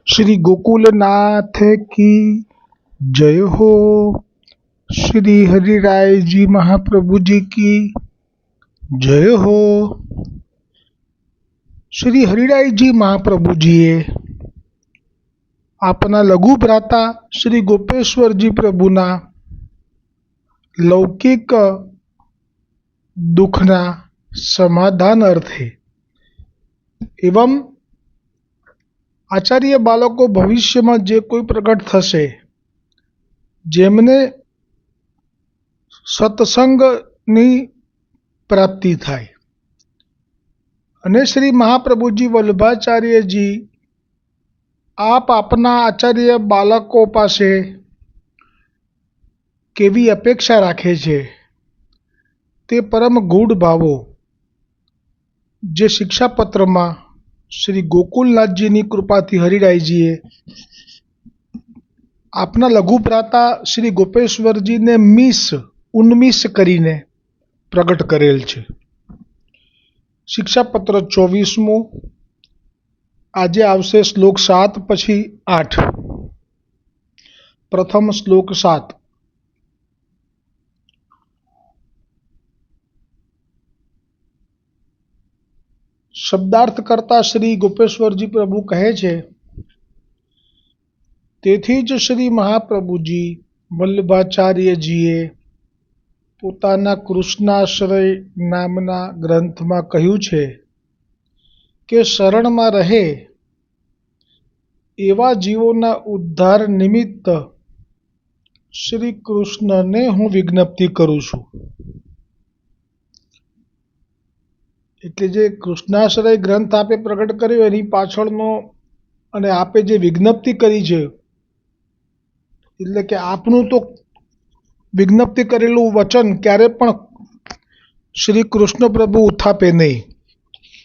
श्री गोकुलनाथ की जय हो। श्री हरिराय जी महाप्रभु जी की जय हो। श्री हरिराय जी महाप्रभु जीए આપના લઘુ ભ્રાતા શ્રી ગોપેશ્વરજી પ્રભુના લૌકિક દુઃખના સમાધાન અર્થે એવં આચાર્ય બાળકો ભવિષ્યમાં જે કોઈ પ્રગટ થશે જેમને સત્સંગની પ્રાપ્તિ થાય અને શ્રી મહાપ્રભુજી વલ્લભાચાર્યજી આપ આપના આચાર્ય બાળકો પાસે કેવી અપેક્ષા રાખે છે તે પરમ ગૂઢ ભાવો જે શિક્ષાપત્રમાં શ્રી ગોકુલનાથજીની કૃપાથી હરિરાયજીએ આપના લઘુ ભ્રાતા શ્રી ગોપેશ્વરજીને ઉન્મિષ કરીને પ્રગટ કરેલ છે. શિક્ષાપત્ર 24મું આજે આવશે શ્લોક 7 પછી 8. પ્રથમ શ્લોક 7. શબ્દાર્થ કરતા શ્રી ગોપેશ્વરજી પ્રભુ કહે છે, તેથી જ શ્રી મહાપ્રભુજી વલ્લભાચાર્યજીએ પોતાના કૃષ્ણાશ્રય નામના ગ્રંથમાં કહ્યું છે કે શરણમાં રહે એવા જીવોના ઉદ્ધાર નિમિત્ત શ્રી કૃષ્ણને હું વિજ્ઞપ્તિ કરું છું. એટલે જે કૃષ્ણાશ્રય ગ્રંથ આપે પ્રગટ કર્યો એની પાછળનો અને આપે જે વિજ્ઞપ્તિ કરી છે એટલે કે આપનું તો વિજ્ઞપ્તિ કરેલું વચન ક્યારે પણ શ્રી કૃષ્ણ પ્રભુ ઉથાપે નહીં.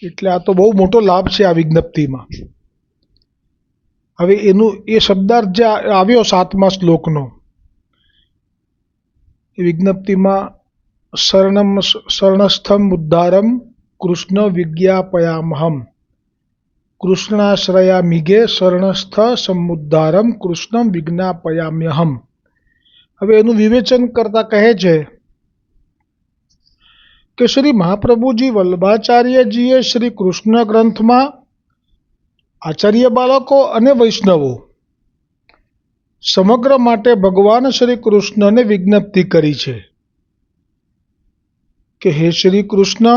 એટલે આ તો બહુ મોટો લાભ છે આ વિજ્ઞપ્તિમાં. હવે એનું એ શબ્દાર્થ જે આવ્યો 7મા શ્લોકનો એ વિજ્ઞપ્તિમાં શરણસ્થમ ઉદ્ધારમ કૃષ્ણ વિજ્ઞાપયામહમ કૃષ્ણાશ્રયામિગે શરણસ્થ સમુદ્ધારમ કૃષ્ણમ વિજ્ઞાપયામ્યહમ. હવે એનું વિવેચન કરતા કહે છે કે શ્રી મહાપ્રભુજી વલ્લભાચાર્યજીએ શ્રી કૃષ્ણ ગ્રંથમાં આચાર્ય બાળકો અને વૈષ્ણવો સમગ્ર માટે ભગવાન શ્રી કૃષ્ણને વિજ્ઞપ્તિ કરી છે કે હે શ્રી કૃષ્ણ,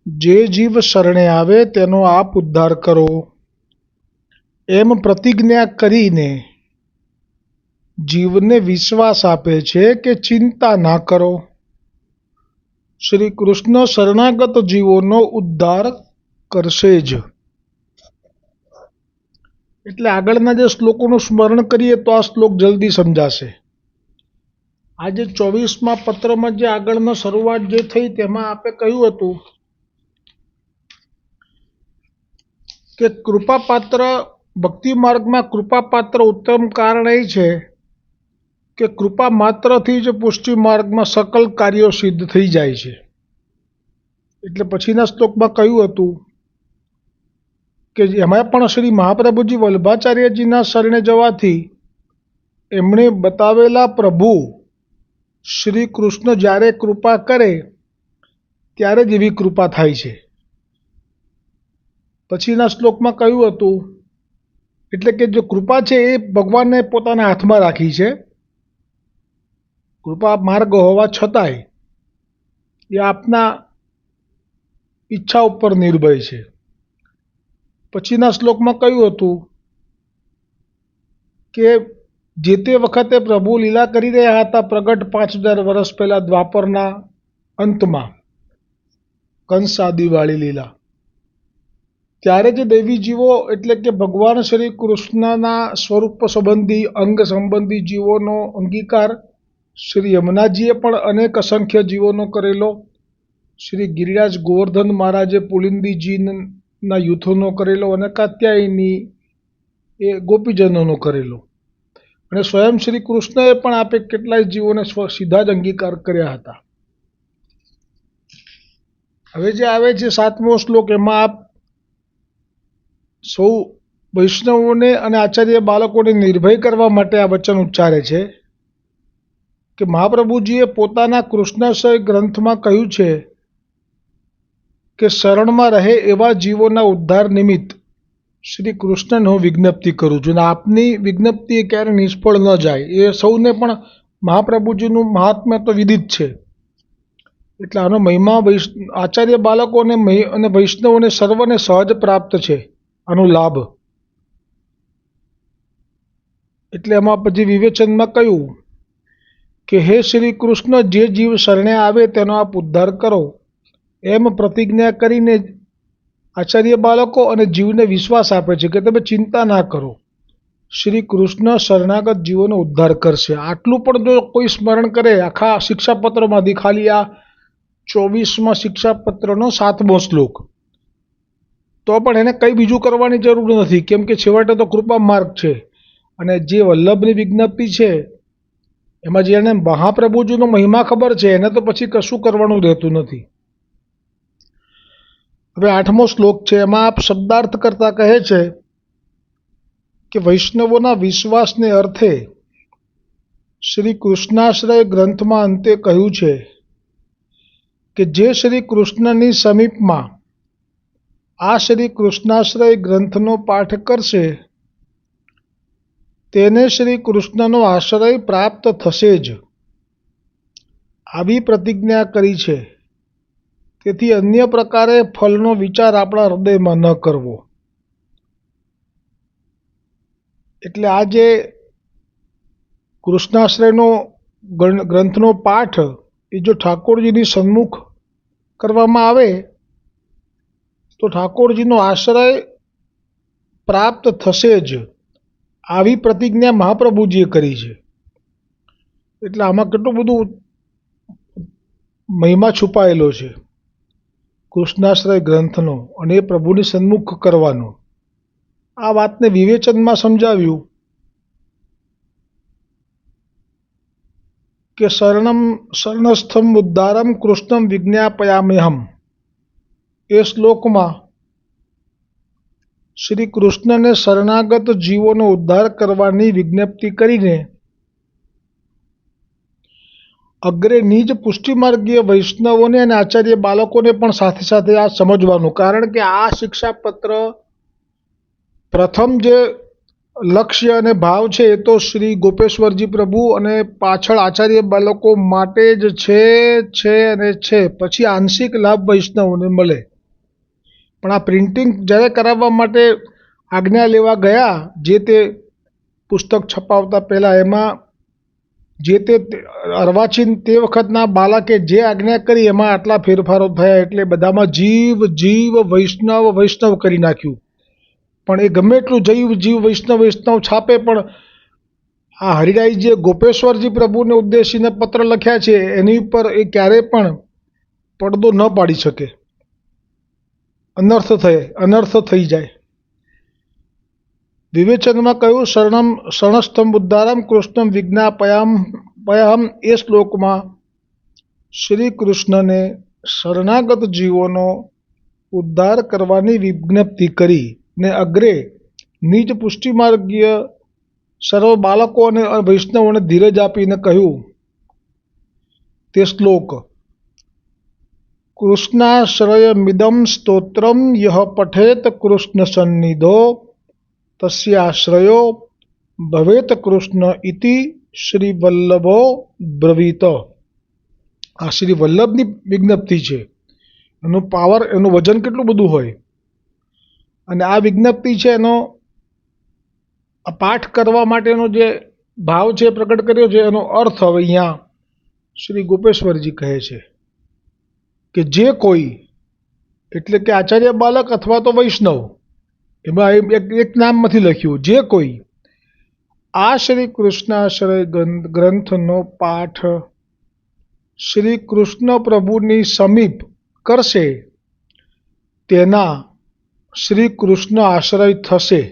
જે જીવ શરણે આવે તેનો આપ ઉદ્ધાર કરો એમ પ્રતિજ્ઞા કરીને જીવને વિશ્વાસ આપે છે કે ચિંતા ના કરો, શ્રી કૃષ્ણ શરણાગત જીવોનો ઉદ્ધાર કરશે જ. એટલે આગળના જે શ્લોકોનું સ્મરણ કરીએ તો આ શ્લોક જલ્દી સમજાશે. આજે 24મા પત્રમાં જે આગળનો શરૂઆત જે થઈ તેમાં આપે કહ્યું હતું કે કૃપાપાત્ર ભક્તિ માર્ગમાં કૃપાપાત્ર ઉત્તમ કારણ એ છે કે કૃપા માત્રથી જ પુષ્ટિ માર્ગમાં સકલ કાર્યો સિદ્ધ થઈ જાય છે. એટલે પછીના શ્લોકમાં કહ્યું હતું કે એમાં પણ શ્રી મહાપ્રભુજી વલ્લભાચાર્યજીના શરણે જવાથી એમણે બતાવેલા પ્રભુ શ્રી કૃષ્ણ જ્યારે કૃપા કરે ત્યારે જ એવી કૃપા થાય છે. પછીના શ્લોકમાં કહ્યું હતું એટલે કે જો કૃપા છે એ ભગવાનને પોતાના હાથમાં રાખી છે. કૃપા માર્ગ હોવા છતાંય એ આપના ઈચ્છા ઉપર નિર્ભય છે. પછીના શ્લોકમાં કહ્યું હતું કે જે તે વખતે પ્રભુ લીલા કરી રહ્યા હતા પ્રગટ 5000 વર્ષ પહેલા દ્વાપરના અંતમાં કંસ આદિવાળી લીલા, ત્યારે જે દૈવી જીવો એટલે કે ભગવાન શ્રી કૃષ્ણના સ્વરૂપ સંબંધી અંગ સંબંધી જીવોનો અંગીકાર શ્રી યમુનાજીએ પણ અનેક અસંખ્ય જીવોનો કરેલો, શ્રી ગિરિરાજ ગોવર્ધન મહારાજે પુલિંદીજીના યુથોનો કરેલો અને કાત્યાયની એ ગોપીજનોનો કરેલો અને સ્વયં શ્રી કૃષ્ણએ પણ આપે કેટલાય જીવોને સીધા જ અંગીકાર કર્યા હતા. હવે જે આવે છે 7મો શ્લોક એમાં આપ સૌ વૈષ્ણવોને અને આચાર્ય બાળકોને નિર્ભય કરવા માટે આ વચન ઉચ્ચારે છે કે મહાપ્રભુજીએ પોતાના કૃષ્ણાશ્રય ગ્રંથમાં કહ્યું છે કે શરણમાં રહે એવા જીવોના ઉદ્ધાર નિમિત્ત શ્રી કૃષ્ણને હું વિજ્ઞપ્તિ કરું છું, અને આપની વિજ્ઞપ્તિ એ ક્યારે નિષ્ફળ ન જાય એ સૌને પણ મહાપ્રભુજીનું મહાત્મ્ય તો વિદિત છે. એટલે આનો મહિમા આચાર્ય બાળકોને અને વૈષ્ણવોને સર્વને સહજ પ્રાપ્ત છે, આનો લાભ. એટલે એમાં પછી વિવેચનમાં કહ્યું કે હે શ્રી કૃષ્ણ, જે જીવ શરણે આવે તેનો આપ ઉદ્ધાર કરો, એમ પ્રતિજ્ઞા કરીને આચાર્ય બાળકો અને જીવને વિશ્વાસ આપે છે કે તમે ચિંતા ના કરો, શ્રી કૃષ્ણ શરણાગત જીવોનો ઉદ્ધાર કરશે. આટલું પણ જો કોઈ સ્મરણ કરે આખા શિક્ષાપત્રમાંથી, ખાલી આ 24મા શિક્ષાપત્રનો 7મો શ્લોક, તો પણ એને કંઈ બીજું કરવાની જરૂર નથી, કેમ કે છેવટે તો કૃપા માર્ગ છે. અને જે વલ્લભની વિજ્ઞપ્તિ છે એમાં જેને મહાપ્રભુજીનો મહિમા ખબર છે એને તો પછી કશું કરવાનું રહેતું નથી. હવે 8મો શ્લોક છે, એમાં આપ શબ્દાર્થ કરતા કહે છે કે વૈષ્ણવોના વિશ્વાસને અર્થે શ્રી કૃષ્ણાશ્રય ગ્રંથમાં અંતે કહ્યું છે કે જે શ્રી કૃષ્ણની સમીપમાં આ શ્રી કૃષ્ણાશ્રય ગ્રંથનો પાઠ કરશે તેને શ્રી કૃષ્ણનો આશ્રય પ્રાપ્ત થશે જ, આવી પ્રતિજ્ઞા કરી છે. તેથી અન્ય પ્રકારે ફલનો વિચાર આપણા હૃદયમાં ન કરવો. એટલે આ જે કૃષ્ણાશ્રયનો ગ્રંથનો પાઠ એ જો ઠાકોરજીની સન્મુખ કરવામાં આવે તો ઠાકોરજીનો આશ્રય પ્રાપ્ત થશે જ, આવી પ્રતિજ્ઞા મહાપ્રભુજીએ કરી છે. એટલે આમાં કેટલું બધું મહિમા છુપાયેલો છે કૃષ્ણાશ્રય ગ્રંથનો, અને એ પ્રભુની સન્મુખ કરવાનો. આ વાતને વિવેચનમાં સમજાવ્યું કે શરણસ્થમ ઉદ્ધારમ કૃષ્ણમ વિજ્ઞાપયામ્યહમ. એ શ્લોકમાં શ્રી કૃષ્ણને શરણાગત જીવોનો ઉદ્ધાર કરવાની વિજ્ઞપ્તિ કરીને અગ્રે નિજ પુષ્ટિમાર્ગીય વૈષ્ણવોને અને આચાર્ય બાળકોને પણ સાથે સાથે આ સમજવાનું. કારણ કે આ શિક્ષાપત્ર પ્રથમ જે લક્ષ્ય અને ભાવ છે એ તો શ્રી ગોપેશ્વરજી પ્રભુ અને પાછળ આચાર્ય બાળકો માટે જ છે અને છે. પછી આંશિક લાભ વૈષ્ણવોને મળે. પણ આ પ્રિન્ટિંગ જ્યારે કરાવવા માટે આજ્ઞા લેવા ગયા, જે તે પુસ્તક છપાવતા પહેલાં, એમાં જે તે અર્વાચીન તે વખતના બાળકે જે આજ્ઞા કરી એમાં આટલા ફેરફારો થયા. એટલે બધામાં જીવ વૈષ્ણવ કરી નાખ્યું. પણ એ ગમે એટલું જીવ વૈષ્ણવ છાપે, પણ આ હરિરાયજીએ ગોપેશ્વરજી પ્રભુને ઉદ્દેશીને પત્ર લખ્યા છે એની ઉપર એ ક્યારેય પણ પડદો ન પાડી શકે, અનર્થ થઈ જાય. વિવેચનમાં કહ્યું શરણસ્થમ ઉદ્ધારમ કૃષ્ણમ વિજ્ઞાપયામ્યહમ. એ શ્લોકમાં શ્રી કૃષ્ણને શરણાગત જીવોનો ઉદ્ધાર કરવાની વિજ્ઞપ્તિ કરી ને અગ્રે નિજ પુષ્ટિમાર્ગીય સર્વ બાળકો અને વૈષ્ણવોને ધીરજ આપીને કહ્યું તે શ્લોક, કૃષ્ણાશ્રયમિદં સ્તોત્રમ યહ પઠેત કૃષ્ણ સન્નિધો તસ્યાશ્રયો ભવેત કૃષ્ણ ઇતિ શ્રી વલ્લભો બ્રવીત. આ શ્રી વલ્લભની વિજ્ઞપ્તિ છે. એનું પાવર, એનું વજન કેટલું બધું હોય. અને આ વિજ્ઞપ્તિ છે એનો પાઠ કરવા માટેનો જે ભાવ છે પ્રગટ કર્યો છે, એનો અર્થ હવે અહીંયા શ્રી ગોપેશ્વરજી કહે છે કે જે કોઈ, એટલે કે આચાર્ય બાલક અથવા તો વૈષ્ણવ, એમાં એક નામમાંથી લખ્યું, જે કોઈ આ શ્રી કૃષ્ણાશ્રય ગ્રંથનો પાઠ શ્રી કૃષ્ણ પ્રભુની સમીપ કરશે તેના શ્રી કૃષ્ણ આશ્રય થશે,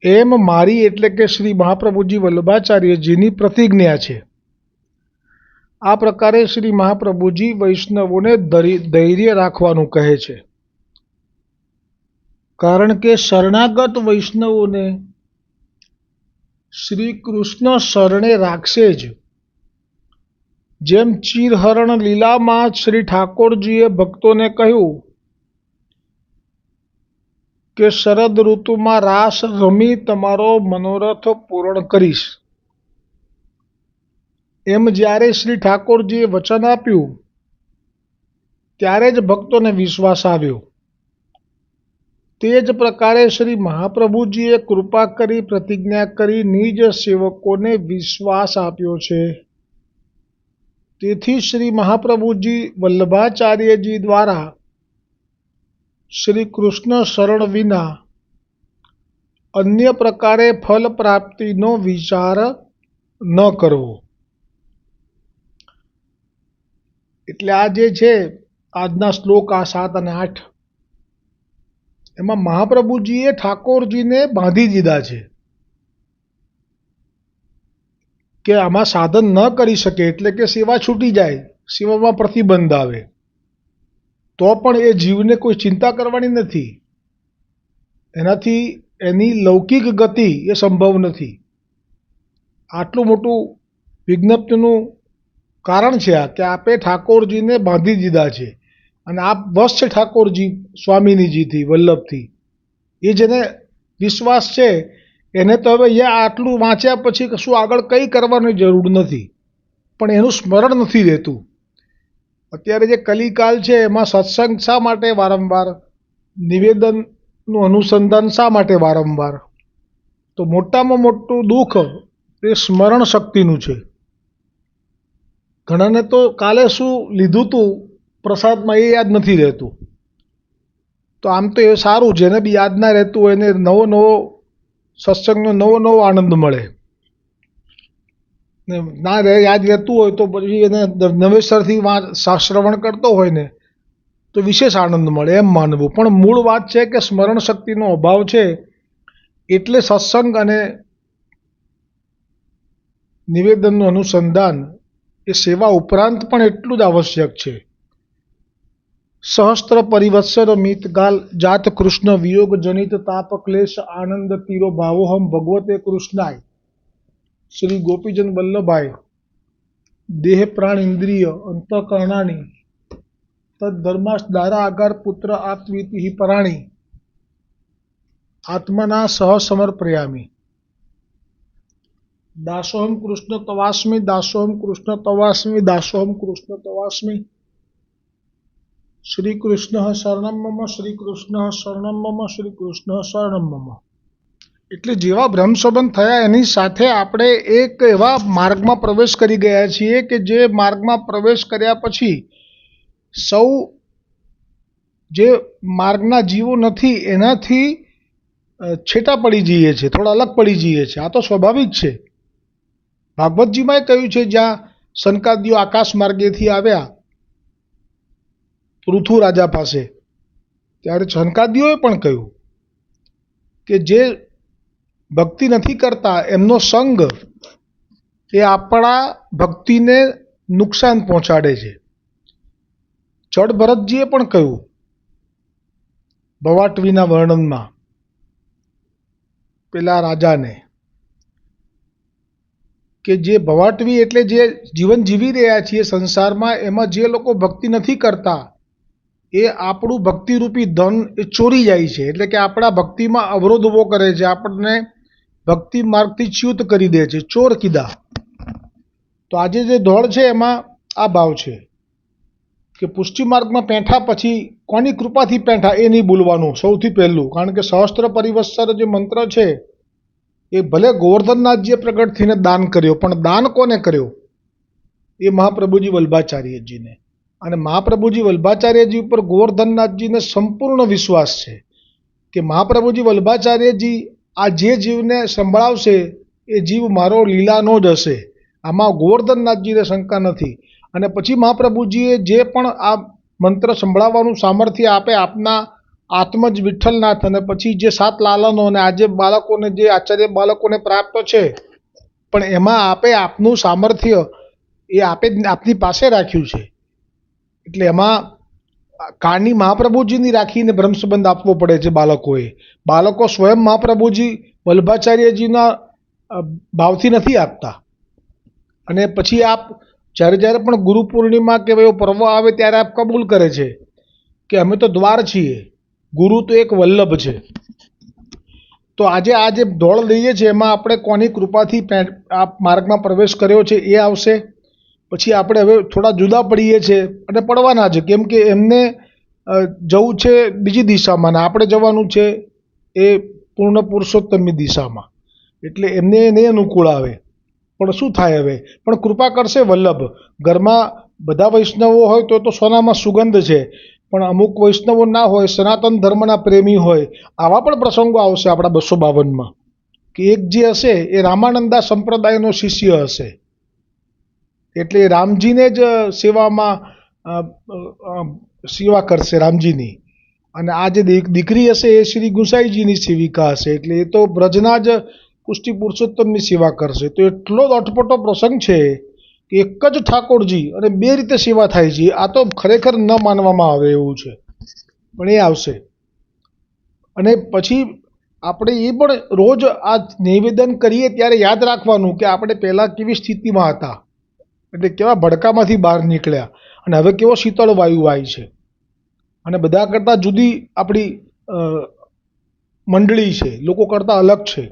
એમ મારી એટલે કે શ્રી મહાપ્રભુજી વલ્લભાચાર્યજીની પ્રતિજ્ઞા છે. આ પ્રકારે શ્રી મહાપ્રભુજી વૈષ્ણવોને ધૈર્ય રાખવાનું કહે છે. કારણ કે શરણાગત વૈષ્ણવોને શ્રી કૃષ્ણ શરણે રાખશે જ. જેમ ચીરહરણ લીલામાં શ્રી ઠાકોરજીએ ભક્તોને કહ્યું કે શરદ ઋતુમાં રાસ રમી તમારો મનોરથ પૂર્ણ કરીશ, એમ જ્યારે શ્રી ઠાકોરજીએ વચન આપ્યું ત્યારે જ ભક્તોને વિશ્વાસ આવ્યો. તે જ પ્રકારે શ્રી મહાપ્રભુજીએ કૃપા કરી પ્રતિજ્ઞા કરી નિજ સેવકોને વિશ્વાસ આપ્યો છે. તેથી શ્રી મહાપ્રભુજી વલ્લભાચાર્યજી દ્વારા શ્રી કૃષ્ણ શરણ વિના અન્ય પ્રકારે ફલ પ્રાપ્તિનો વિચાર ન કરવો. એટલે આ જે છે આજના શ્લોક આ 7 અને 8 એમાં મહાપ્રભુજીએ ઠાકોરજીને બાંધી દીધા છે કે આમાં સાધન ન કરી શકે, એટલે કે સેવા છૂટી જાય, સેવામાં પ્રતિબંધ આવે, તો પણ એ જીવને કોઈ ચિંતા કરવાની નથી. એનાથી એની લૌકિક ગતિ એ સંભવ નથી. આટલું મોટું વિજ્ઞપ્તિનું કારણ છે આ કે આપે ઠાકોરજીને બાંધી દીધા છે અને આપ વશ છે ઠાકોરજી સ્વામિનીજીથી, વલ્લભથી. એ જેને વિશ્વાસ છે એને તો હવે આટલું વાંચ્યા પછી કશું આગળ કંઈ કરવાની જરૂર નથી, પણ એનું સ્મરણ નથી રહેતું. અત્યારે જે કલિકાલ છે એમાં સત્સંગ શા માટે વારંવાર, નિવેદનનું અનુસંધાન શા માટે વારંવાર? તો મોટામાં મોટું દુઃખ એ સ્મરણ શક્તિનું છે. ઘણાને તો કાલે શું લીધું હતું પ્રસાદમાં એ યાદ નથી રહેતું. તો આમ તો એ સારું, જેને બી યાદ ના રહેતું હોય એને નવો નવો સત્સંગનો નવો નવો આનંદ મળે. ને ના યાદ રહેતું હોય તો પછી એને નવેસરથી શ્રવણ કરતો હોય ને તો વિશેષ આનંદ મળે એમ માનવું. પણ મૂળ વાત છે કે સ્મરણ શક્તિનો અભાવ છે, એટલે સત્સંગ અને નિવેદનનું અનુસંધાન એ સેવા ઉપરાંત પણ એટલું જ આવશ્યક છે. સહસ્ત્ર પરિવત્સર મિતગાલ જાત કૃષ્ણ વિયોગ જનિત તાપ ક્લેશ આનંદ તીરો ભાવોહમ ભગવતે કૃષ્ણાય. શ્રી ગોપીજન વલ્લભાય દેહ પ્રાણ ઇન્દ્રિય અંતઃકરણાની તદ ધર્માસ દારા આગાર પુત્ર આત્વીતિ પરાણી આત્મના સહ સમર્પયામી. દાસોહમ કૃષ્ણ તવાસ્મી, દાસોહમ કૃષ્ણ તવાસ્મી, દાસોહમ કૃષ્ણ તવાસ્મી. શ્રી કૃષ્ણ શરણમ મમ, શ્રી કૃષ્ણ શરણમ મમ, શ્રી કૃષ્ણ શરણમ મમ. એટલે જેવા બ્રહ્મ સંબંધ થયા એની સાથે આપણે એક એવા માર્ગમાં પ્રવેશ કરી ગયા છીએ કે જે માર્ગમાં પ્રવેશ કર્યા પછી સૌ જે માર્ગના જીવો નથી એનાથી છેટા પડી જઈએ છીએ, થોડા અલગ પડી જઈએ છીએ. આ તો સ્વાભાવિક છે. ભાગવતજીમાં કહ્યું છે, જ્યાં સનકાદીઓ આકાશ માર્ગેથી આવ્યા પૃથુ રાજા પાસે, ત્યારે સનકાદીઓએ પણ કહ્યું કે જે ભક્તિ નથી કરતા એમનો સંગ એ આપણા ભક્તિને નુકસાન પહોંચાડે છે. જડ ભરતજીએ પણ કહ્યું ભવાટવીના વર્ણનમાં પેલા રાજાને કે જે ભવાટવી એટલે જે જીવન જીવી રહ્યા છીએ સંસારમાં એમાં જે લોકો ભક્તિ નથી કરતા એ આપણું ભક્તિરૂપી ધન એ ચોરી જાય છે. એટલે કે આપણા ભક્તિમાં અવરોધ ઊભો કરે છે, આપણને ભક્તિ માર્ગથી ચ્યુત કરી દે છે, ચોર કીધા. તો આજે જે દોડ છે એમાં આ ભાવ છે કે પુષ્ટિ માર્ગમાં પેઠા પછી કોની કૃપાથી પેઠા એ નહીં ભૂલવાનું સૌથી પહેલું. કારણ કે સહસ્ત્ર પરિવત્સર જે મંત્ર છે એ ભલે ગોવર્ધનનાથજીએ પ્રગટ થઈને દાન કર્યો, પણ દાન કોને કર્યો? એ મહાપ્રભુજી વલ્લભાચાર્યજીને. અને મહાપ્રભુજી વલ્લભાચાર્યજી ઉપર ગોવર્ધનનાથજીને સંપૂર્ણ વિશ્વાસ છે કે મહાપ્રભુજી વલ્લભાચાર્યજી આ જે જીવને સંભળાવશે એ જીવ મારો લીલાનો જ હશે, આમાં ગોવર્ધનનાથજીને શંકા નથી. અને પછી મહાપ્રભુજીએ જે પણ આ મંત્ર સંભળાવવાનું સામર્થ્ય આપે આપના આત્મજ વિઠ્ઠલનાથ, અને પછી જે 7 લાલનો અને આજે બાળકોને જે આચાર્ય બાળકોને પ્રાપ્ત છે, પણ એમાં આપે આપનું સામર્થ્ય એ આપે આપની પાસે રાખ્યું છે. એટલે એમાં કાની મહાપ્રભુજીની રાખીને બ્રહ્મ સંબંધ આપવો પડે છે બાળકોએ. બાળકો સ્વયં મહાપ્રભુજી વલ્લભાચાર્યજીના ભાવથી નથી આપતા. અને પછી આપ જ્યારે જ્યારે પણ ગુરુ પૂર્ણિમા કે એવો પર્વ આવે ત્યારે આપ કબૂલ કરે છે કે અમે તો દ્વાર છીએ, ગુરુ તો એક વલ્લભ છે. તો આજે આ જે દોડ લઈએ છીએ એમાં આપણે કોની કૃપાથી આ માર્ગમાં પ્રવેશ કર્યો છે એ આવશે. પછી આપણે હવે થોડા જુદા પડીએ છીએ અને પડવાના છે, કેમ કે એમને જવું છે બીજી દિશામાં ને આપણે જવાનું છે એ પૂર્ણ પુરુષોત્તમની દિશામાં. એટલે એમને નહીં અનુકૂળ આવે. પણ શું થાય હવે? પણ કૃપા કરશે વલ્લભ. ઘરમાં બધા વૈષ્ણવો હોય તો સોનામાં સુગંધ છે, પણ અમુક વૈષ્ણવો ના હોય, સનાતન ધર્મના પ્રેમી હોય, આવા પણ પ્રસંગો આવશે આપણા 252માં કે એક જે હશે એ રામાનંદા સંપ્રદાયનો શિષ્ય હશે, એટલે રામજીને જ સેવા કરશે રામજીની. અને આ જે દીકરી હશે એ શ્રી ગુસાઈજીની સેવિકા હશે, એટલે એ તો બ્રજના જ પુષ્ટિ પુરુષોત્તમની સેવા કરશે. તો એટલો જ અટપટો પ્રસંગ છે કે એક જ ઠાકોરજી અને બે રીતે સેવા થાય છે. આ તો ખરેખર ન માનવામાં આવે એવું છે, પણ એ આવશે. અને પછી આપણે એ પણ રોજ આ નિવેદન કરીએ ત્યારે યાદ રાખવાનું કે આપણે પહેલાં કેવી સ્થિતિમાં હતા, એટલે કેવા ભડકામાંથી બહાર નીકળ્યા અને હવે કેવો શીતળ વાયુ આવી છે. અને બધા કરતાં જુદી આપણી મંડળી છે, લોકો કરતાં અલગ છે.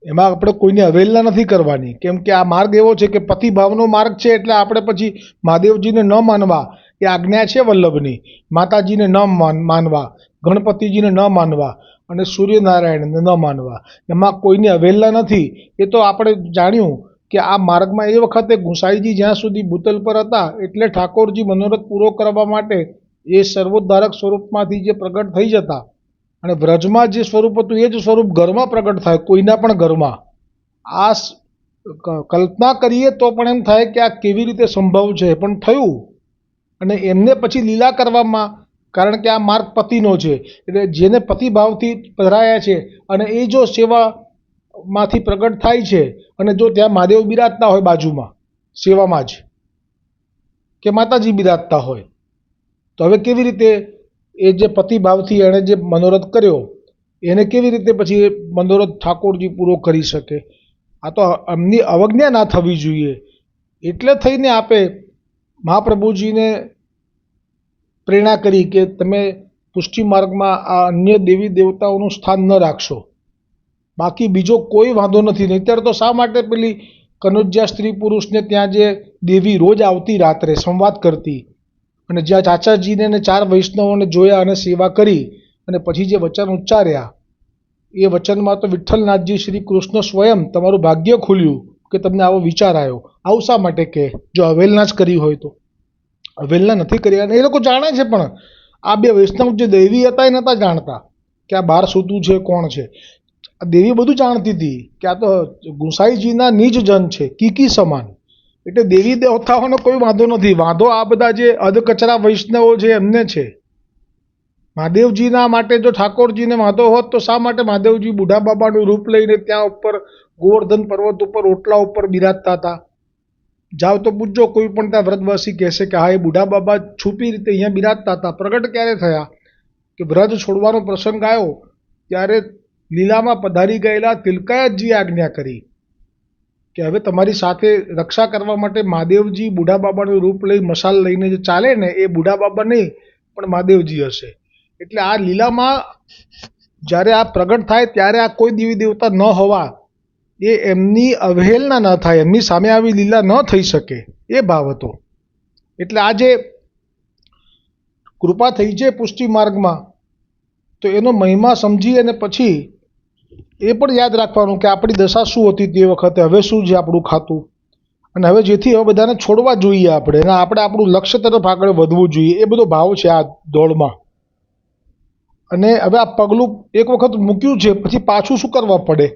એમાં આપણે કોઈને અવહેલના નથી કરવાની, કેમ કે આ માર્ગ એવો છે કે પતિભાવનો માર્ગ છે. એટલે આપણે પછી મહાદેવજીને ન માનવા એ આજ્ઞા છે વલ્લભની, માતાજીને ન માનવા, ગણપતિજીને ન માનવા અને સૂર્યનારાયણને ન માનવા, એમાં કોઈની અવહેલના નથી. એ તો આપણે જાણ્યું કે આ માર્ગમાં એ વખતે ગુસાઈજી જ્યાં સુધી ભૂતલ પર હતા એટલે ઠાકોરજી મનોરથ પૂરો કરવા માટે એ સર્વોદ્ધારક સ્વરૂપમાંથી જે પ્રગટ થઈ જતા અને વ્રજમાં જે સ્વરૂપ હતું એ જ સ્વરૂપ ઘરમાં પ્રગટ થાય, કોઈના પણ ઘરમાં. આ કલ્પના કરીએ તો પણ એમ થાય કે આ કેવી રીતે સંભવ છે, પણ થયું. અને એમને પછી લીલા કરવામાં, કારણ કે આ માર્ગ પતિનો છે, એટલે જેને પતિભાવથી પધરાયા છે અને એ જો સેવામાંથી પ્રગટ થાય છે અને જો ત્યાં મહાદેવ બિરાજતા હોય બાજુમાં સેવામાં જ કે માતાજી બિરાજતા હોય, તો હવે કેવી રીતે એ જે પતિભાવથી એણે જે મનોરથ કર્યો એને કેવી રીતે પછી એ મનોરથ ઠાકોરજી પૂરો કરી શકે? આ તો એમની અવજ્ઞા ના થવી જોઈએ. એટલે થઈને આપે મહાપ્રભુજીને પ્રેરણા કરી કે તમે પુષ્ટિ માર્ગમાં આ અન્ય દેવી દેવતાઓનું સ્થાન ન રાખશો. બાકી બીજો કોઈ વાંધો નથી. નહીંતર તો શા માટે પેલી કનોજ્યા સ્ત્રી પુરુષને ત્યાં જે દેવી રોજ આવતી રાત્રે સંવાદ કરતી અને જ્યાં ચાચાજીને અને 4 વૈષ્ણવોને જોયા અને સેવા કરી અને પછી જે વચન ઉચ્ચાર્યા એ વચનમાં તો વિઠ્ઠલનાથજી શ્રી કૃષ્ણ સ્વયં તમારું ભાગ્ય ખુલ્યું કે તમને આવો વિચાર આવ્યો. આવું શા માટે કે જો અવહેલના જ કરી હોય તો? અવહેલના નથી કરી અને એ લોકો જાણે છે, પણ આ 2 વૈષ્ણવ જે દેવી હતા એ નહોતા જાણતા કે આ બહાર સૂતું છે કોણ છે. દેવી બધું જાણતી હતી કે આ તો ગુસાઈજીના નિજ જન છે, કીકી સમાન. એટલે દેવી દેવતાઓનો કોઈ વાંધો નથી. વાંધો આ બધા જે અધકચરા વૈષ્ણવો છે એમને છે. મહાદેવજીના માટે જો ઠાકોરજીને વાંધો હોત તો શા માટે મહાદેવજી બુઢા બાબાનું રૂપ લઈને ત્યાં ઉપર ગોવર્ધન પર્વત ઉપર ઓટલા ઉપર બિરાજતા હતા? જાઓ તો પૂછજો, કોઈ પણ ત્યાં વ્રતવાસી કહેશે કે હા એ બુઢા બાબા છુપી રીતે અહીંયા બિરાજતા હતા. પ્રગટ ક્યારે થયા? કે વ્રજ છોડવાનો પ્રસંગ આવ્યો ત્યારે લીલામાં પધારી ગયેલા તિલકાયતજીએ આજ્ઞા કરી કે હવે તમારી સાથે રક્ષા કરવા માટે મહાદેવજી બુઢા બાબાનું રૂપ લઈ મશાલ લઈને જે ચાલે ને એ બુઢા બાબા નહીં પણ મહાદેવજી હશે. એટલે આ લીલામાં જ્યારે આ પ્રગટ થાય ત્યારે આ કોઈ દેવી દેવતા ન હોવા એ એમની અવહેલના ન થાય, એમની સામે આવી લીલા ન થઈ શકે એ ભાવ હતો. એટલે આ જે કૃપા થઈ છે પુષ્ટિ માર્ગમાં તો એનો મહિમા સમજી અને પછી એ પણ યાદ રાખવાનું કે આપણી દશા શું હતી તે વખતે, હવે શું છે આપણું ખાતું, અને હવે જેથી હવે બધાને છોડવા જોઈએ આપણે અને આપણે આપણું લક્ષ્ય તરફ આગળ વધવું જોઈએ. એ બધો ભાવ છે આ દોડમાં. અને હવે આ પગલું એક વખત મૂક્યું છે પછી પાછું શું કરવા પડે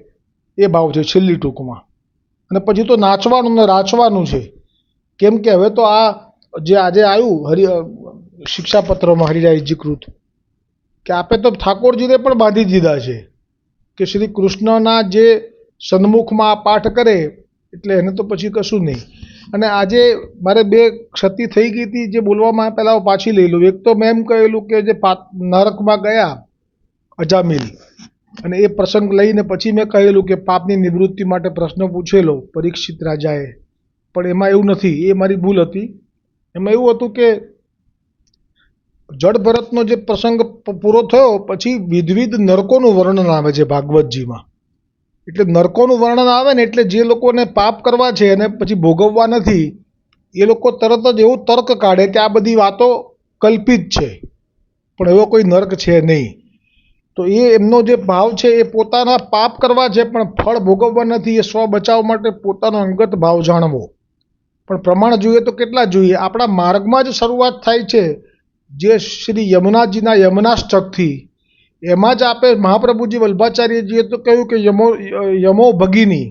એ ભાવ છે છેલ્લી ટૂંકમાં. અને પછી તો નાચવાનું ને રાચવાનું છે, કેમ કે હવે તો આ જે આજે આવ્યું શિક્ષાપત્રમાં હરિરાયજી કૃત કે આપે તો ઠાકોરજીને પણ બાંધી દીધા છે કે શ્રી કૃષ્ણના જે સન્મુખમાં આ પાઠ કરે એટલે એને તો પછી કશું નહીં. અને આજે મારે બે ક્ષતિ થઈ ગઈ હતી જે બોલવામાં પહેલાં પાછી લઈ લઉં. એક તો મેં એમ કહેલું કે જે નરકમાં ગયા અજામિલ, અને એ પ્રસંગ લઈને પછી મેં કહેલું કે પાપની નિવૃત્તિ માટે પ્રશ્ન પૂછેલો પરીક્ષિત રાજાએ, પણ એમાં એવું નથી, એ મારી ભૂલ હતી. એમાં એવું હતું કે જળ ભરતનો જે પ્રસંગ પૂરો થયો પછી વિધવિધ નરકોનું વર્ણન આવે છે ભાગવતજીમાં. એટલે નરકોનું વર્ણન આવે ને એટલે જે લોકોને પાપ કરવા છે અને પછી ભોગવવા નથી, એ લોકો તરત જ એવું તર્ક કાઢે કે આ બધી વાતો કલ્પિત છે, પણ એવો કોઈ નર્ક છે નહીં. તો એ એમનો જે ભાવ છે એ પોતાના પાપ કરવા છે પણ ફળ ભોગવવા નથી, એ સ્વ બચાવ માટે પોતાનો અંગત ભાવ જાણવો. પણ પ્રમાણ જોઈએ તો કેટલા જોઈએ? આપણા માર્ગમાં જ શરૂઆત થાય છે જે શ્રી યમુનાજીના યમનાષ્ટકથી. એમાં જ આપે મહાપ્રભુજી વલ્ભાચાર્યજીએ તો કહ્યું કે યમો ભગિની,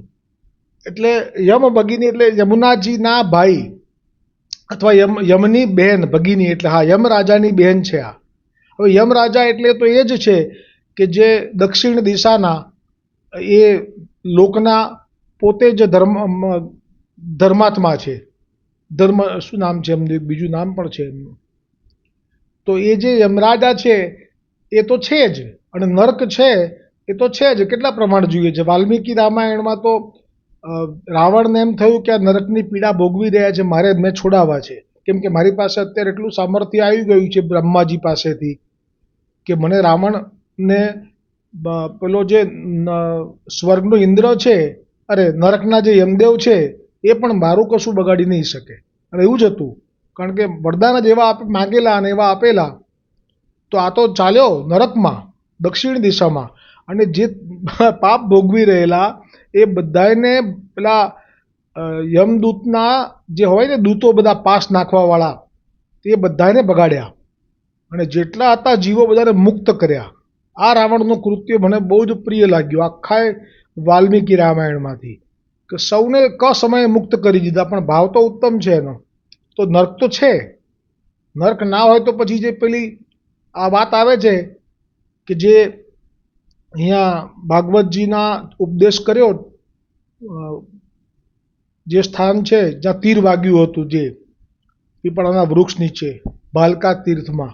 એટલે યમ ભગિની એટલે યમુનાજીના ભાઈ અથવા યમની બહેન. ભગિની એટલે હા યમ રાજાની બહેન છે આ. હવે યમ રાજા એટલે તો એ જ છે કે જે દક્ષિણ દિશાના એ લોકના પોતે જ ધર્માત્મા છે. ધર્મ શું નામ છે એમનું? બીજું નામ પણ છે એમનું. તો એ જે યમરાજા છે એ તો છે જ, અને નર્ક છે એ તો છે જ. કેટલા પ્રમાણ જોઈએ છે? વાલ્મીકી રામાયણમાં તો રાવણને એમ થયું કે આ નરકની પીડા ભોગવી રહ્યા છે, મારે એમને છોડાવવા છે, કેમ કે મારી પાસે અત્યારે એટલું સામર્થ્ય આવી ગયું છે બ્રહ્માજી પાસેથી કે મને રાવણને પેલો જે સ્વર્ગનો ઇન્દ્ર છે, અરે નરકના જે યમદેવ છે એ પણ મારું કશું બગાડી નહીં શકે. અને એવું જ હતું, કારણ કે વરદાન જ એવા માગેલા અને એવા આપેલા. તો આ તો ચાલ્યો નરકમાં દક્ષિણ દિશામાં, અને જે પાપ ભોગવી રહેલા એ બધાને પેલા યમદૂતના જે હોય ને દૂતો બધા પાસ નાખવાવાળા, તે બધાને બગાડ્યા અને જેટલા હતા જીવો બધાને મુક્ત કર્યા. આ રાવણનું કૃત્ય મને બહુ જ પ્રિય લાગ્યું આખા વાલ્મીકી રામાયણમાંથી, કે સૌને સમયે મુક્ત કરી દીધા. પણ ભાવ તો ઉત્તમ છે એનો. તો નર્ક તો છે, નર્ક ના હોય તો પછી જે પેલી આ વાત આવે છે કે જે અહીંયા ભાગવતજીના ઉપદેશ કર્યો, જે સ્થાન છે જ્યાં તીર વાગ્યું હતું, જે પીપળાના વૃક્ષ નીચે ભાલકા તીર્થમાં,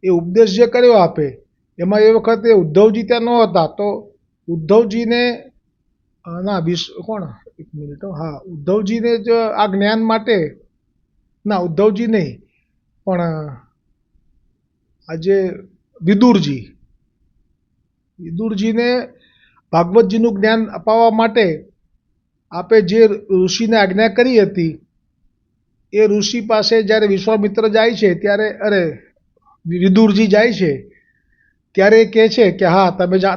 એ ઉપદેશ જે કર્યો આપે, એમાં એ વખતે ઉદ્ધવજી ત્યાં ન હતા. તો ઉદ્ધવજીને ના કોણ, એક મિનિટ, હા ઉદ્ધવજીને જ આ જ્ઞાન માટે, ના ઉદ્ધવજી નહીં પણ આજે વિદુરજીને ભાગવતજીનું જ્ઞાન અપાવવા માટે આપે જે ઋષિને આજ્ઞા કરી હતી, એ ઋષિ પાસે જ્યારે વિશ્વામિત્ર જાય છે ત્યારે, અરે વિદુરજી જાય છે ત્યારે એ કહે છે કે હા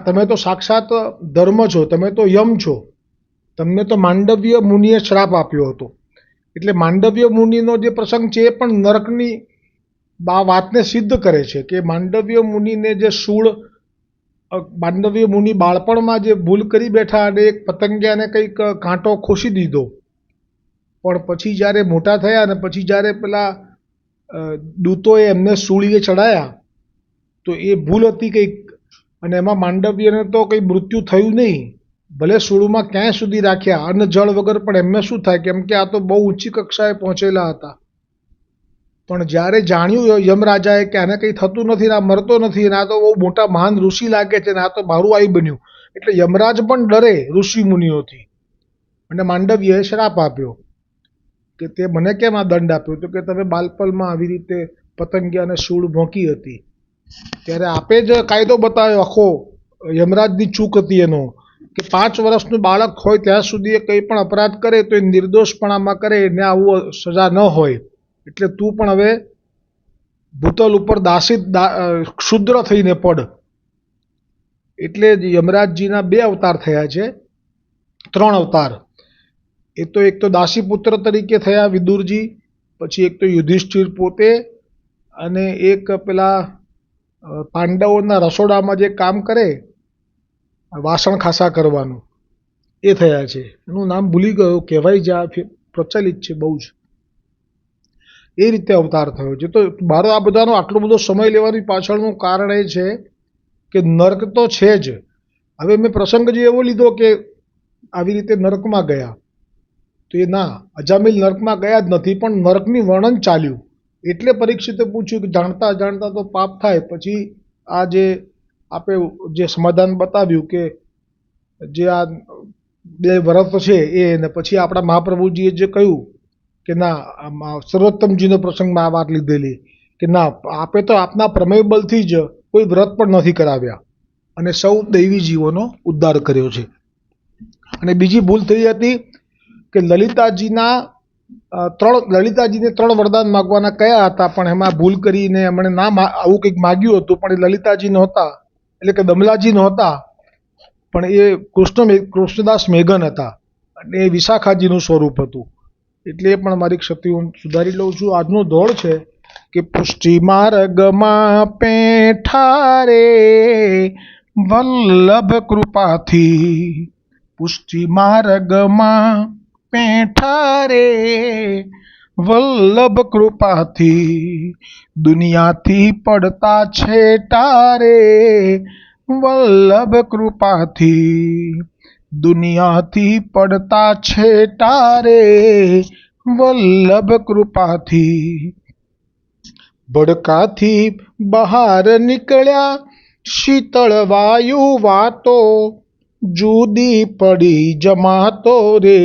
તમે તો સાક્ષાત ધર્મ છો, તમે તો યમ છો, તમને તો માંડવ્ય મુનિએ શ્રાપ આપ્યો હતો. એટલે માંડવ્ય મુનિનો જે પ્રસંગ છે એ પણ નરકની વાતને સિદ્ધ કરે છે કે માંડવ્ય મુનિને જે માંડવ્ય મુનિ બાળપણમાં જે ભૂલ કરી બેઠા અને એક પતંગિયાને કંઈક કાંટો ખોસી દીધો, પણ પછી જ્યારે મોટા થયા અને પછી જ્યારે પેલા દૂતોએ એમને સૂળીએ ચડાયા તો એ ભૂલ હતી કંઈક, અને એમાં માંડવ્યને તો કંઈ મૃત્યુ થયું નહીં. ભલે સૂળમાં ક્યાંય સુધી રાખ્યા અન્ન જળ વગર, પણ એમને શું થાય, કેમ કે આ તો બહુ ઊંચી કક્ષાએ પહોંચેલા હતા. પણ જ્યારે જાણ્યું યમરાજાએ કે આને કંઈ થતું નથી, આ મરતો નથી, અને આ તો બહુ મોટા મહાન ઋષિ લાગે છે, અને આ તો મારું આવી બન્યું, એટલે યમરાજ પણ ડરે ઋષિ મુનિઓથી. અને માંડવ્યએ શ્રાપ આપ્યો કે તે મને કેમ આ દંડ આપ્યો? તો કે તમે બાળપણમાં આવી રીતે પતંગિયાને સૂળ ભોંકી હતી. ત્યારે આપે જ કાયદો બતાવ્યો આખો, યમરાજની ચૂક હતી એનો, કે 5 વર્ષનું બાળક હોય ત્યાં સુધી એ કંઈ પણ અપરાધ કરે તો એ નિર્દોષપણામાં કરે, એને આવું સજા ન હોય. એટલે તું પણ હવે ભૂતલ ઉપર ક્ષુદ્ર થઈને પડ. એટલે યમરાજજીના 2 અવતાર થયા છે, 3 અવતાર. એક તો દાસીપુત્ર તરીકે થયા વિદુરજી, પછી એક તો યુધિષ્ઠિર પોતે, અને એક પેલા પાંડવોના રસોડામાં જે કામ કરે વાસણ ખાસા કરવાનું, એ થયા છે. એનું નામ ભૂલી ગયો, કહેવાય જ્યાં પ્રચલિત છે બહુ જ. એ રીતે અવતાર થયો છે. તો મારો આ બધાનો આટલો બધો સમય લેવાની પાછળનું કારણ એ છે કે નર્ક તો છે જ. હવે મેં પ્રસંગ જે એવો લીધો કે આવી રીતે નર્કમાં ગયા, તો એ ના, અજામિલ નર્કમાં ગયા જ નથી, પણ નર્કની વર્ણન ચાલ્યું. એટલે પરીક્ષિતે પૂછ્યું કે જાણતા જાણતા તો પાપ થાય, પછી આ જે આપે જે સમાધાન બતાવ્યું કે જે આ 2 વ્રત છે એ, ને પછી આપણા મહાપ્રભુજીએ જે કહ્યું કે ના, સર્વોત્તમજીનો પ્રસંગમાં આ વાત લીધેલી કે ના, આપે તો આપના પ્રમેય બલથી જ કોઈ વ્રત પણ નથી કરાવ્યા અને સૌ દૈવી જીવોનો ઉદ્ધાર કર્યો છે. અને બીજી ભૂલ થઈ હતી કે લલિતાજીને 3 વરદાન માગવાના કયા હતા, પણ એમાં ભૂલ કરીને એમણે આવું કંઈક માગ્યું હતું, પણ એ લલિતાજી નહોતા, એટલે કે દમલાજી નહોતા, પણ એ કૃષ્ણદાસ મેઘન હતા અને એ વિશાખાજીનું સ્વરૂપ હતું. એટલે એ પણ મારી ક્ષતિ હું સુધારી લઉં છું. આજનો દોડ છે કે પુષ્ટિ માર્ગમાં પેઠા રે વલ્લભ કૃપાથી, પુષ્ટિ માર્ગમાં પેઠા રે વલ્લભ કૃપાથી, દુનિયાથી પડતા છેટા રે વલ્લભ કૃપાથી, દુનિયાથી પડતા છેટા રે વલ્લભ કૃપાથી, ભડકાથી બહાર નીકળ્યા શીતળ વાયુ વાતો, જુદી પડી જમાતો રે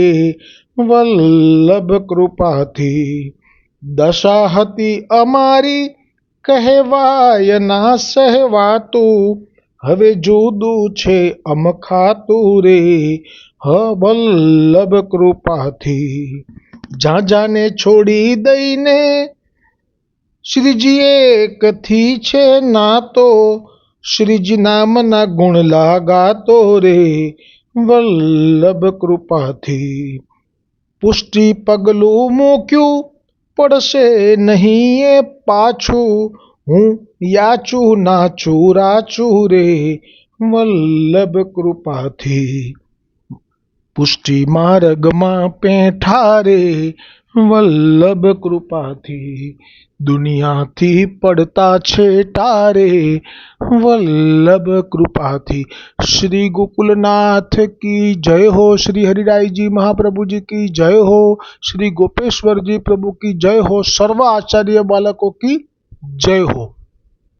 વલ્લભ કૃપાથી, દશા હતી અમારી કહેવાય ના સહેવાતું, હવે જુદું છે અમખાતું રે વલ્લભ કૃપાથી, જા જાને છોડી દઈને શ્રીજી એકથી છે નાતો, શ્રીજી નામના ગુણ લાગાતો રે વલ્લભ કૃપાથી, પુષ્ટિ પગલું મૂક્યું પડશે નહીં એ પાછું, હું યાચું નાચું રાચું રે વલ્લભ કૃપાથી, પુષ્ટિ માર્ગમાં પેઠા રે વલ્લભ કૃપાથી, દુનિયાથી પડતા છેટા રે વલ્લભ કૃપાથી. શ્રી ગોકુલનાથ કી જય હો, શ્રી હરિરાયજી મહાપ્રભુજી કી જય હો, શ્રી ગોपेश्वरजी प्रभु की जय हो, सर्व आचार्य बालकों की जय हो.